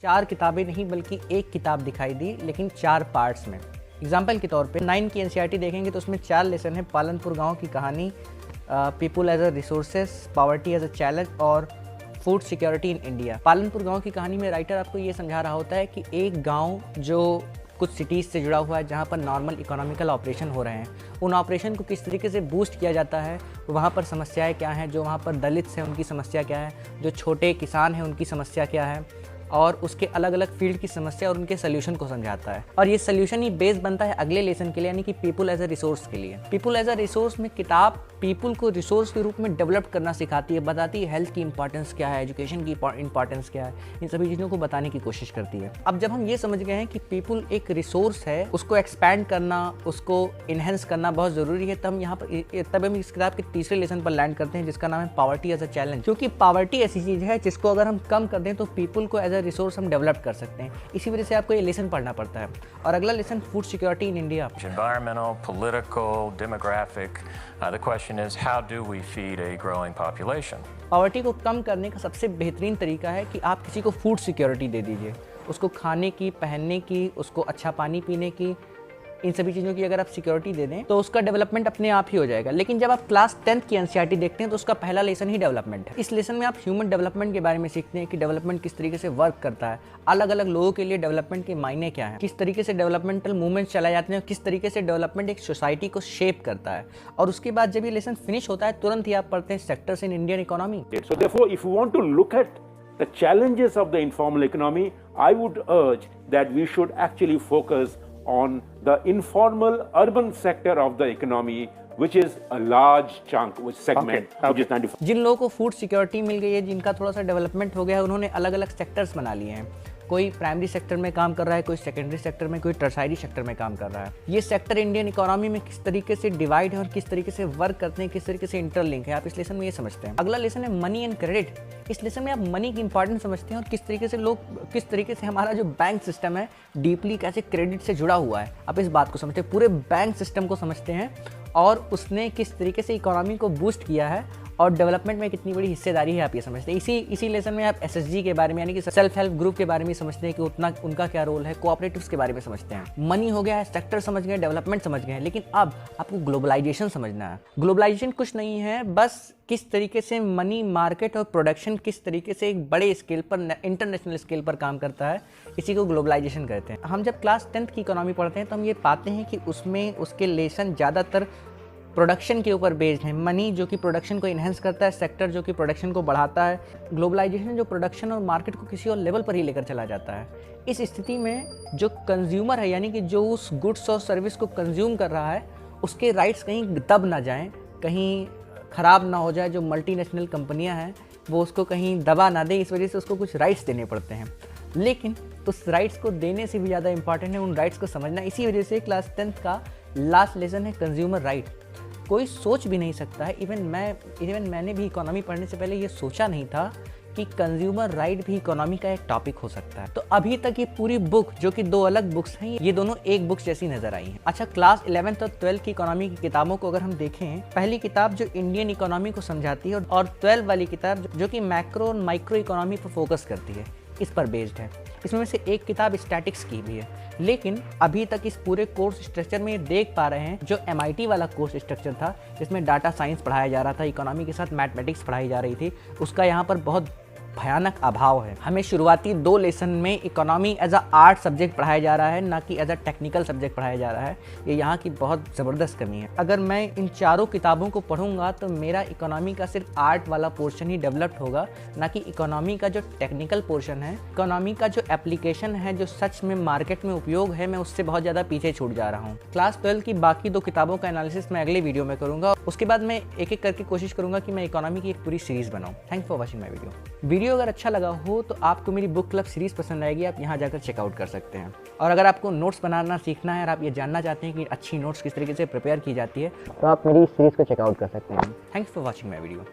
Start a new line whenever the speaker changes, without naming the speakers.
4 किताबें नहीं बल्कि एक किताब दिखाई दी, लेकिन 4 पार्ट्स में। एग्जाम्पल के तौर पे 9 की एनसीईआरटी देखेंगे तो उसमें 4 लेसन है। पालनपुर गांव की कहानी, people as a resources, poverty as a challenge और food security in India. Palanpur गांव की कहानी में राइटर आपको ये समझा रहा होता है कि एक गांव जो कुछ सिटीज़ से जुड़ा हुआ है, जहाँ पर नॉर्मल इकोनॉमिकल ऑपरेशन हो रहे हैं, उन ऑपरेशन को किस तरीके से बूस्ट किया जाता है, वहाँ पर समस्याएं क्या हैं, जो वहाँ पर दलित हैं उनकी समस्या क्या है, जो छोटे किसान हैं उनकी समस्या क्या है, और उसके अलग अलग फील्ड की समस्या और उनके सोल्यूशन को समझाता है। और ये सोल्यूशन ही बेस बनता है अगले लेसन के लिए, यानी कि पीपल एज अ रिसोर्स के लिए। पीपल एज अ रिसोर्स में किताब पीपल को रिसोर्स के रूप में डेवलप करना सिखाती है, बताती है हेल्थ की इंपॉर्टेंस क्या है, एजुकेशन की इंपॉर्टेंस क्या है, इन सभी चीज़ों को बताने की कोशिश करती है। अब जब हम ये समझ गए हैं कि पीपल एक रिसोर्स है, उसको एक्सपैंड करना, उसको इन्हेंस करना बहुत ज़रूरी है, तब हम इस किताब के तीसरे लेसन पर लैंड करते हैं, जिसका नाम है पॉवर्टी एज अ चैलेंज। क्योंकि पॉवर्टी ऐसी चीज़ है जिसको अगर हम कम कर दें तो पीपल को एज अ रिसोर्स हम डेवलप कर सकते हैं। इसी वजह से आपको ये लेसन पढ़ना पड़ता है। और अगला lesson food security in India.
Environmental, political, demographic. The question is, how do we feed a growing population?
Poverty को कम करने का सबसे बेहतरीन तरीका है कि आप किसी को फूड सिक्योरिटी दे दीजिए, उसको खाने की, पहनने की, उसको अच्छा पानी पीने की, इन सभी चीज़ों की अगर आप सिक्योरिटी दे दें तो उसका डेवलपमेंट अपने आप ही हो जाएगा। लेकिन जब आप क्लास 10th की एनसीईआरटी देखते हैं तो उसका पहला लेसन ही डेवलपमेंट है। इस लेसन में आप ह्यूमन डेवलपमेंट के बारे में सीखते हैं कि डेवलपमेंट किस तरीके से वर्क करता है, अलग अलग लोगों के लिए डेवलपमेंट के मायने क्या हैं, किस तरीके से डेवलपमेंटल मूवमेंट्स चलाए जाते हैं, किस तरीके से डेवलपमेंट एक सोसाइटी को शेप करता है। और उसके बाद जब ये लेसन फिनिश होता है तुरंत ही आप पढ़ते हैं sectors in Indian economy.
So therefore, if you want to look at the challenges of the informal economy, I would urge that we should actually focus on the informal urban sector of the economy, which is a large chunk, which segment, which is 95.
जिन लोगों को food security मिल गई है, जिनका थोड़ा सा development हो गया है, उन्होंने अलग अलग सेक्टर्स बना लिए हैं। कोई प्राइमरी सेक्टर में काम कर रहा है, कोई सेकेंडरी सेक्टर में, कोई टर्सारी सेक्टर में काम कर रहा है। ये सेक्टर इंडियन इकोनॉमी में किस तरीके से डिवाइड है और किस तरीके से वर्क करते हैं, किस तरीके से इंटरलिंक है, आप इस लेसन में ये समझते हैं। अगला लेसन है मनी एंड क्रेडिट। इस लेसन में आप मनी की इंपॉर्टेंस समझते हैं और किस तरीके से हमारा जो बैंक सिस्टम है डीपली कैसे क्रेडिट से जुड़ा हुआ है, आप इस बात को समझते हैं। पूरे बैंक सिस्टम को समझते हैं और उसने किस तरीके से इकोनॉमी को बूस्ट किया है और डेवलपमेंट में कितनी बड़ी हिस्सेदारी है, आप ये समझते हैं। इसी लेसन में आप एसएचजी के बारे में, यानी कि सेल्फ हेल्प ग्रुप के बारे में समझते हैं कि उनका क्या रोल है, कोऑपरेटिव्स के बारे में समझते हैं। मनी हो गया है, सेक्टर समझ गए, डेवलपमेंट समझ गए, लेकिन अब आपको ग्लोबलाइजेशन समझना है। ग्लोबलाइजेशन कुछ नहीं है, बस किस तरीके से मनी मार्केट और प्रोडक्शन किस तरीके से एक बड़े स्केल पर, इंटरनेशनल स्केल पर काम करता है, इसी को ग्लोबलाइजेशन कहते हैं। हम जब क्लास 10th की इकोनॉमी पढ़ते हैं तो हम ये पाते हैं कि उसमें उसके लेसन ज़्यादातर प्रोडक्शन के ऊपर बेस्ड है। मनी जो कि प्रोडक्शन को इन्हेंस करता है, सेक्टर जो कि प्रोडक्शन को बढ़ाता है, ग्लोबलाइजेशन जो प्रोडक्शन और मार्केट को किसी और लेवल पर ही लेकर चला जाता है। इस स्थिति में जो कंज्यूमर है, यानी कि जो उस गुड्स और सर्विस को कंज्यूम कर रहा है, उसके राइट्स कहीं दब ना जाएं, कहीं ख़राब ना हो जाए। जो मल्टीनेशनल कंपनियां हैं वो उसको कहीं दबा ना दें, इस वजह से उसको कुछ राइट्स देने पड़ते हैं। लेकिन उस राइट्स को देने से भी ज़्यादा इंपॉर्टेंट है उन राइट्स को समझना। इसी वजह से क्लास 10th का लास्ट लेसन है कंज्यूमर राइट। कोई सोच भी नहीं सकता है, इवन मैंने भी इकोनॉमी पढ़ने से पहले ये सोचा नहीं था कि कंज्यूमर राइट भी इकोनॉमी का एक टॉपिक हो सकता है। तो अभी तक ये पूरी बुक, जो कि 2 अलग बुक्स हैं, ये दोनों एक बुक जैसी नजर आई हैं। अच्छा, क्लास 11th और 12th की इकोनॉमी की किताबों को अगर हम देखें, पहली किताब जो इंडियन इकोनॉमी को समझाती है और 12 वाली किताब जो कि मैक्रो और माइक्रो इकोनॉमी पर फोकस करती है, इस पर बेस्ड है। इसमें से एक किताब स्टैटिक्स की भी है। लेकिन अभी तक इस पूरे कोर्स स्ट्रक्चर में ये देख पा रहे हैं, जो MIT वाला कोर्स स्ट्रक्चर था जिसमें डाटा साइंस पढ़ाया जा रहा था, इकोनॉमी के साथ मैथमेटिक्स पढ़ाई जा रही थी, उसका यहाँ पर बहुत भयानक अभाव है। हमें शुरुआती 2 लेसन में economy as a art subject पढ़ाया जा रहा है, ना कि एज अ टेक्निकल सब्जेक्ट पढ़ाया जा रहा है। ये यहाँ की बहुत ज़बरदस्त कमी है। अगर मैं इन चारों किताबों को पढ़ूंगा तो मेरा इकोनॉमी का सिर्फ आर्ट वाला पोर्शन ही डेवलप्ड होगा, ना कि इकोनॉमी का जो टेक्निकल पोर्शन है, इकोनॉमी का जो एप्लीकेशन है, जो सच में मार्केट में उपयोग है, मैं उससे बहुत ज़्यादा पीछे छूट जा रहा हूँ। क्लास 12 की बाकी 2 किताबों का एनालिसिस मैं अगले वीडियो में करूँगा। उसके बाद मैं एक एक करके कोशिश करूँगा कि मैं इकोनॉमी की एक पूरी सीरीज़ बनाऊँ। Thanks for watching my video अगर अच्छा लगा हो तो आपको मेरी बुक क्लब सीरीज़ पसंद आएगी, आप यहाँ जाकर चेकआउट कर सकते हैं। और अगर आपको नोट्स बनाना सीखना है और आप ये जानना चाहते हैं कि अच्छी नोट्स किस तरीके से प्रिपेयर की जाती है, तो आप मेरी इस सीरीज़ को चेकआउट कर सकते हैं। Thanks for watching my video.